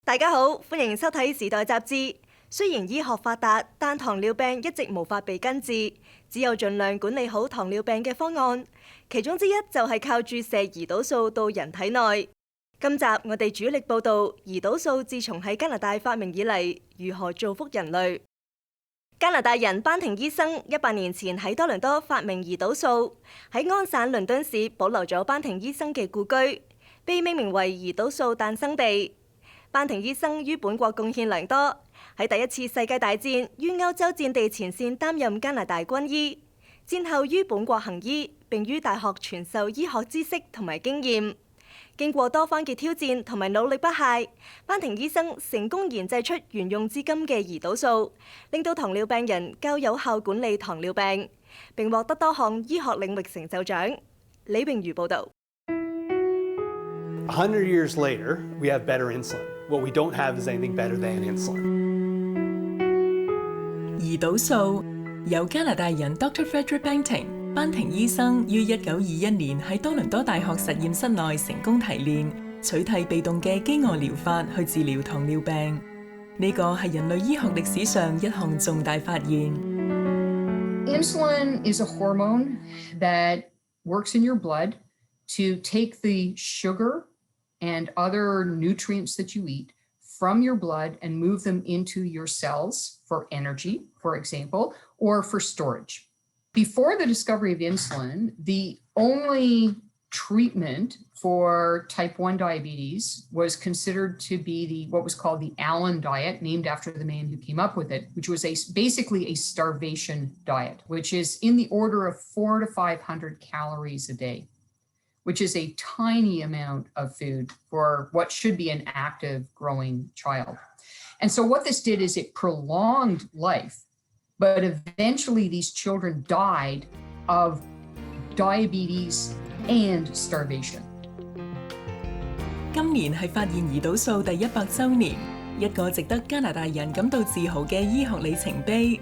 大家好，歡迎收睇《時代雜誌》。雖然醫學發達，但糖尿病一直無法被根治，只有盡量管理好糖尿病嘅方案。其中之一就係靠注射胰島素到人體內。今集我哋主力報導胰島素自從喺加拿大發明以嚟，如何造福人類。加拿大人班廷醫生100年前喺多倫多發明胰島素，喺安省倫敦市保留咗班廷醫生嘅故居，被命名為胰島素誕生地。班廷醫生於本國貢獻良多，喺第一次世界大戰於歐洲戰地前線擔任加拿大軍醫，戰後於本國行醫，並於大學傳授醫學知識同埋經驗。經過多番嘅挑戰同埋努力不懈，班廷醫生成功研製出沿用至今嘅胰島素，令到糖尿病人較有效管理糖尿病，並獲得多項醫學領域成就獎。李榮如報導。100 years later, we have better insulin. What we don't have is anything better than insulin. 胰島素由加拿大人 Dr. Fairchild 班廷醫生於1921年喺多倫多大學實驗室內成功提煉取替被動嘅飢餓療法去治療糖尿病。呢個係人類醫學歷史上一項重大發現。Insulin is a hormone that works in your blood to take the sugar and other nutrients that you eat from your blood and move them into your cells for energy, for example, or for storage. Before the discovery of insulin, the only treatment for type 1 diabetes was considered to be what was called the Allen diet, named after the man who came up with it, which was basically a starvation diet, which is in the order of 400 to 500 calories a day, which is a tiny amount of food for what should be an active, growing child. And so what this did is it prolonged life, but eventually these children died of diabetes and starvation. 今年係發現胰島素第100週年，一個值得加拿大人感到自豪嘅醫學里程碑。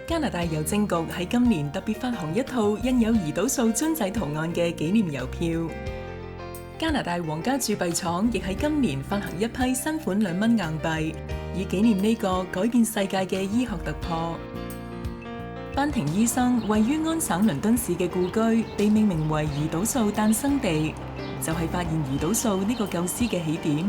加拿大郵政局喺今年特別發行一套印有胰島素樽仔圖案嘅紀念郵票。加拿大皇家鑄幣廠亦喺今年發行一批新款2蚊硬幣，以紀念呢個改變世界嘅醫學突破。班廷醫生位於安省倫敦市嘅故居，被命名為胰島素誕生地，就係發現胰島素呢個構思嘅起點。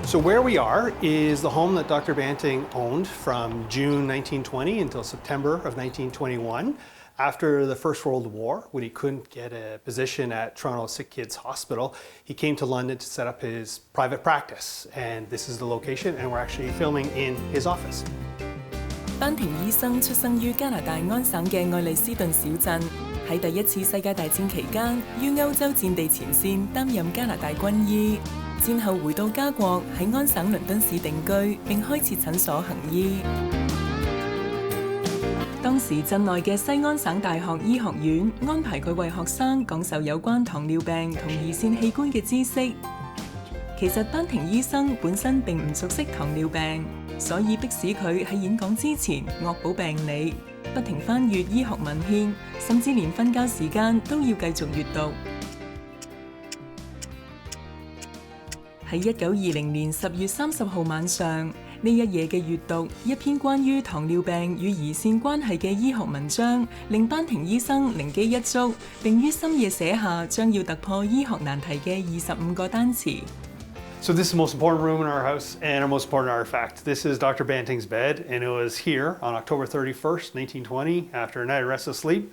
So where we are is the home that Dr. Banting owned from June 1920 until September of 1921. After the First World War, when he couldn't get a position at Toronto Sick Kids Hospital, he came to London to set up his private practice. And this is the location, and we're actually filming in his office. 班廷醫生出生於加拿大安省嘅愛麗斯頓小鎮，喺第一次世界大戰期間於歐洲戰地前線擔任加拿大軍醫。戰後回到家國，喺安省倫敦市定居，並開設診所行醫。當時鎮內嘅西安省大學醫學院安排佢為學生講授有關糖尿病同胰腺器官嘅知識。其實班廷醫生本身並唔熟悉糖尿病，所以迫使佢喺演講之前惡補病理，不停翻閱醫學文獻，甚至連瞓覺時間都要繼續閱讀。喺1920年10月30號晚上，呢一夜嘅閱讀一篇關於糖尿病與胰腺關係嘅醫學文章，令班廷醫生靈機一觸，並於深夜寫下將要突破醫學難題嘅25個單詞。So this is the most important room in our house and our most important artifact. This is Dr. Banting's bed, and it was here on October 31st, 1920, after a night of restless sleep.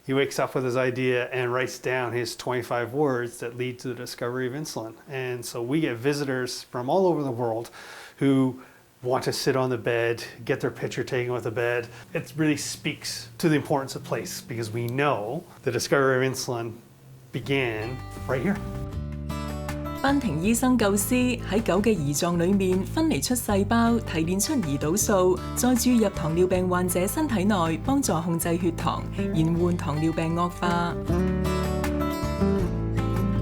He wakes up with his idea and writes down his 25 words that lead to the discovery of insulin. And so we get visitors from all over the world who want to sit on the bed, get their picture taken with the bed. It really speaks to the importance of place because we know the discovery of insulin began right here. 班廷醫生構思喺狗嘅胰臟裏面分離出細胞，提煉出胰島素，再注入糖尿病患者身體內，幫助控制血糖，延緩糖尿病惡化。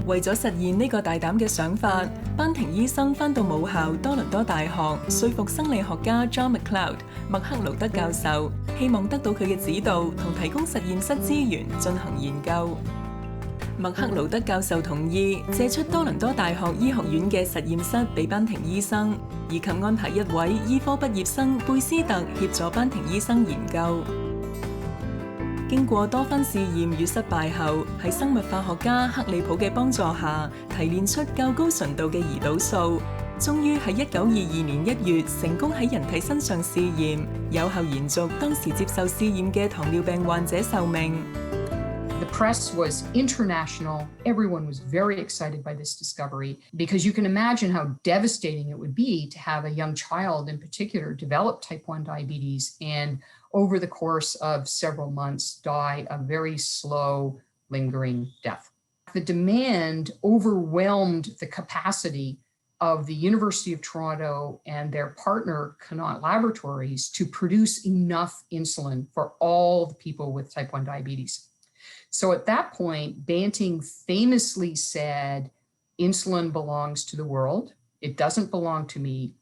為咗實現呢個大膽嘅想法，班廷醫生返到母校多倫多大學，說服生理學家 John McLeod 麥克勞德教授，希望得到佢嘅指導同提供實驗室資源進行研究。麥克勞德教授同意借出多倫多大學醫學院嘅實驗室俾班廷醫生，以及安排一位醫科畢業生貝斯特協助班廷醫生研究。經過多番試驗與失敗後，喺生物化學家克里普嘅幫助下，提煉出較高純度嘅胰島素，終於喺1922年1月成功喺人體身上試驗，有效延續當時接受試驗嘅糖尿病患者壽命。The press was international. Everyone was very excited by this discovery because you can imagine how devastating it would be to have a young child in particular develop type 1 diabetes and over the course of several months die a very slow, lingering death. The demand overwhelmed the capacity of the University of Toronto and their partner Connaught Laboratories to produce enough insulin for all the people with type 1 diabetes. So at that point, Banting famously said, insulin belongs to the world. It doesn't belong to me.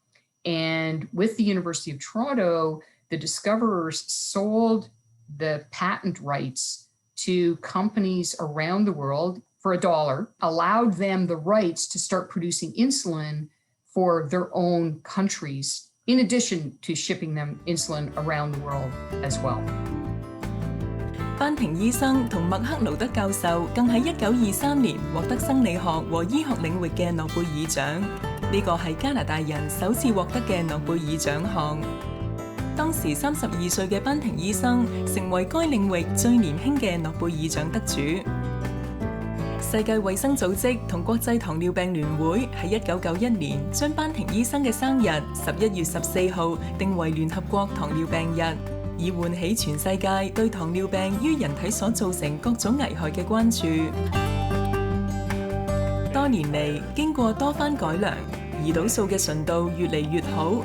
And with the University of Toronto, the discoverers sold the patent rights to companies around the world for $1, allowed them the rights to start producing insulin for their own countries, in addition to shipping them insulin around the world as well. 班廷醫生同麥克勞德教授更喺1923年獲得生理學和醫學領域嘅諾貝爾獎，呢個係加拿大人首次獲得嘅諾貝爾獎項。當時32歲嘅班廷醫生成為該領域最年輕嘅諾貝爾獎得主。世界衛生組織同國際糖尿病聯會喺1991年將班廷醫生嘅生日11月14號定為聯合國糖尿病日，以喚起全世界對糖尿病於人體所造成各種危害嘅關注。多年嚟，經過多番改良，胰島素嘅純度越嚟越好，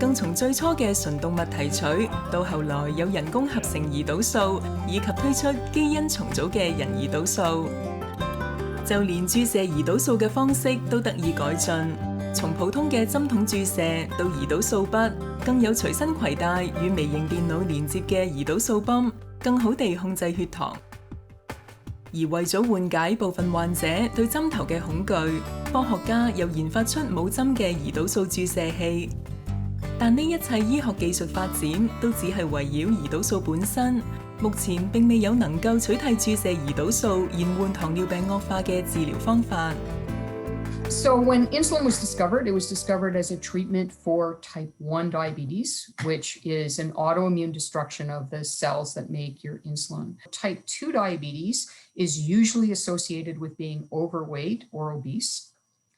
更從最初嘅純動物提取，到後來有人工合成胰島素，以及推出基因重組嘅人胰島素。就連注射胰島素嘅方式都得以改進，從普通嘅針筒注射到胰島素筆，更有隨身攜帶與微型電腦連接嘅胰島素泵，更好地控制血糖。而為咗緩解部分患者對針頭嘅恐懼，科學家又研發出冇針嘅胰島素注射器。但呢一切醫學技術發展都只係圍繞胰島素本身，目前並未有能夠取替注射胰島素延緩糖尿病惡化嘅治療方法。So when insulin was discovered, it was discovered as a treatment for type 1 diabetes, which is an autoimmune destruction of the cells that make your insulin. Type 2 diabetes is usually associated with being overweight or obese,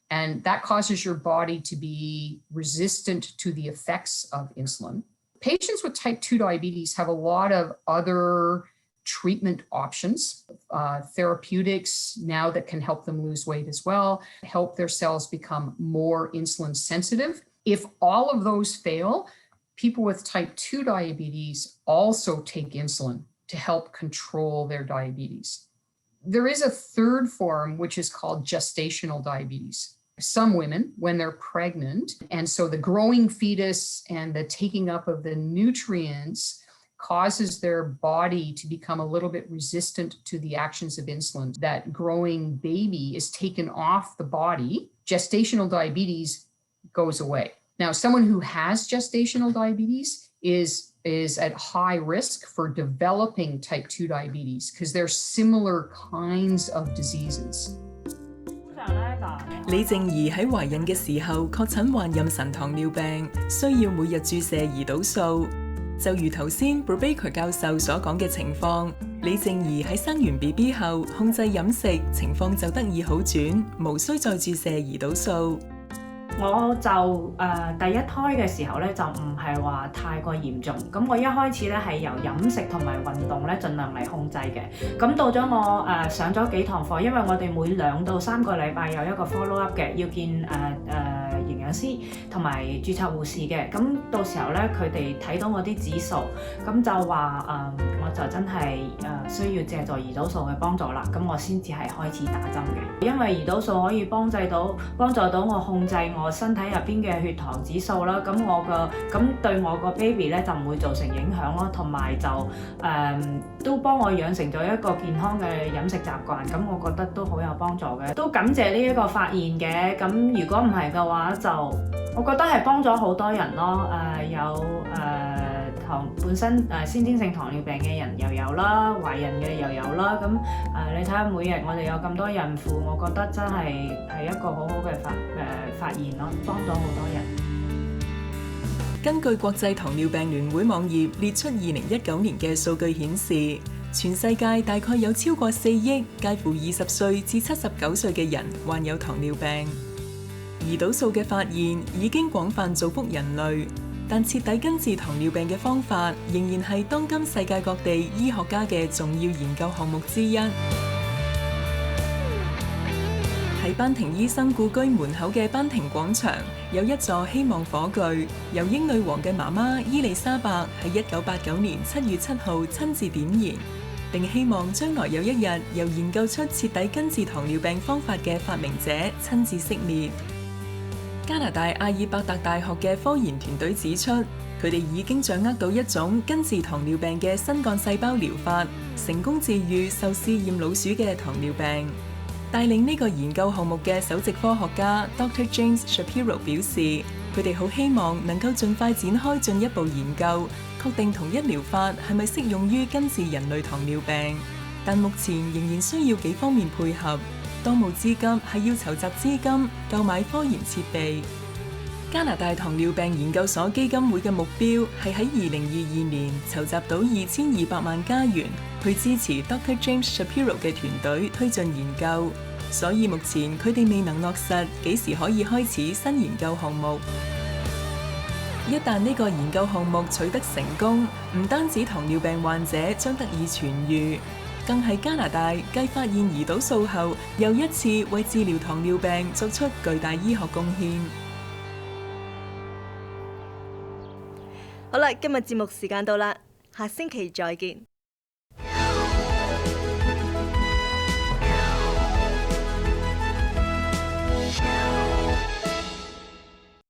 and that causes your body to be resistant to the effects of insulin. Patients with type 2 diabetes have a lot of other treatment options, therapeutics now that can help them lose weight as well, help their cells become more insulin sensitive. If all of those fail, people with type 2 diabetes also take insulin to help control their diabetes. There is a third form, which is called gestational diabetes. Some women, when they're pregnant, and so the growing fetus and the taking up of the nutrients causes their body to become a little bit resistant to the actions of insulin. That growing baby is taken off the body. Gestational diabetes goes away. Now, someone who has gestational diabetes is at high risk for developing type 2 diabetes because they're similar kinds of diseases. 李靜怡喺懷孕嘅時候確診患妊娠糖尿病，需要每日注射胰島素。就如頭先 Baker 教授所講嘅情況，李靜怡喺生完 BB 後控制飲食，情況就得以好轉，無需再注射胰島素。我就第一胎嘅時候咧，就唔係話太過嚴重。咁我一開始咧係由飲食同埋運動咧，盡量嚟控制嘅。咁到咗我上咗幾堂課，因為我哋每2到3個禮拜有一個 follow up 嘅，要見營養師同埋註冊護士嘅。咁到時候咧，佢哋睇到我啲指數，咁就話我就真係需要借助胰島素嘅幫助啦。咁我先至係開始打針嘅，因為胰島素可以幫助到我控制我身體入邊嘅血糖指數啦。咁對我個 baby 咧就唔會造成影響咯，同埋就都幫我養成咗一個健康嘅飲食習慣。咁我覺得都好有幫助嘅，都感謝呢一個發現嘅。咁如果唔係嘅話，就我覺得係幫咗好多人咯。有本身先天性糖尿病嘅人又有啦，懷孕嘅又有啦。咁你睇下每日我哋有咁多孕婦，我覺得真係一個好好嘅發現咯，幫咗好多人。根據國際糖尿病聯會網頁列出2019年嘅數據顯示，全世界大概有超過4億介乎20歲至79歲嘅人患有糖尿病。胰島素嘅發現已經廣泛造福人類，但徹底根治糖尿病嘅方法仍然係當今世界各地醫學家嘅重要研究項目之一。喺班廷醫生故居門口嘅班廷廣場，有一座希望火炬，由英女王嘅媽媽伊麗莎白喺1989年7月7號親自點燃，並希望將來有一日由研究出徹底根治糖尿病方法嘅發明者親自熄滅。加拿大阿爾伯特大學嘅科研團隊指出，佢哋已經掌握到一種根治糖尿病嘅新幹細胞療法，成功治癒受試驗老鼠嘅糖尿病。帶領呢個研究項目嘅首席科學家 Dr. James Shapiro 表示，佢哋好希望能夠盡快展開進一步研究，確定同一療法係咪適用於根治人類糖尿病。但目前仍然需要幾方面配合，當務之急係要籌集資金，購買科研設備。加拿大糖尿病研究所基金會嘅目標係喺2022年籌集到2200萬加元，去支持 Dr. James Shapiro 嘅團隊推進研究。所以目前佢哋未能落實幾時可以開始新研究項目。一旦呢個研究項目取得成功，唔單止糖尿病患者將得以痊癒，更係加拿大繼發現胰島素後，又一次為治療糖尿病作出巨大醫學貢獻。好啦，今日節目時間到啦，下星期再見。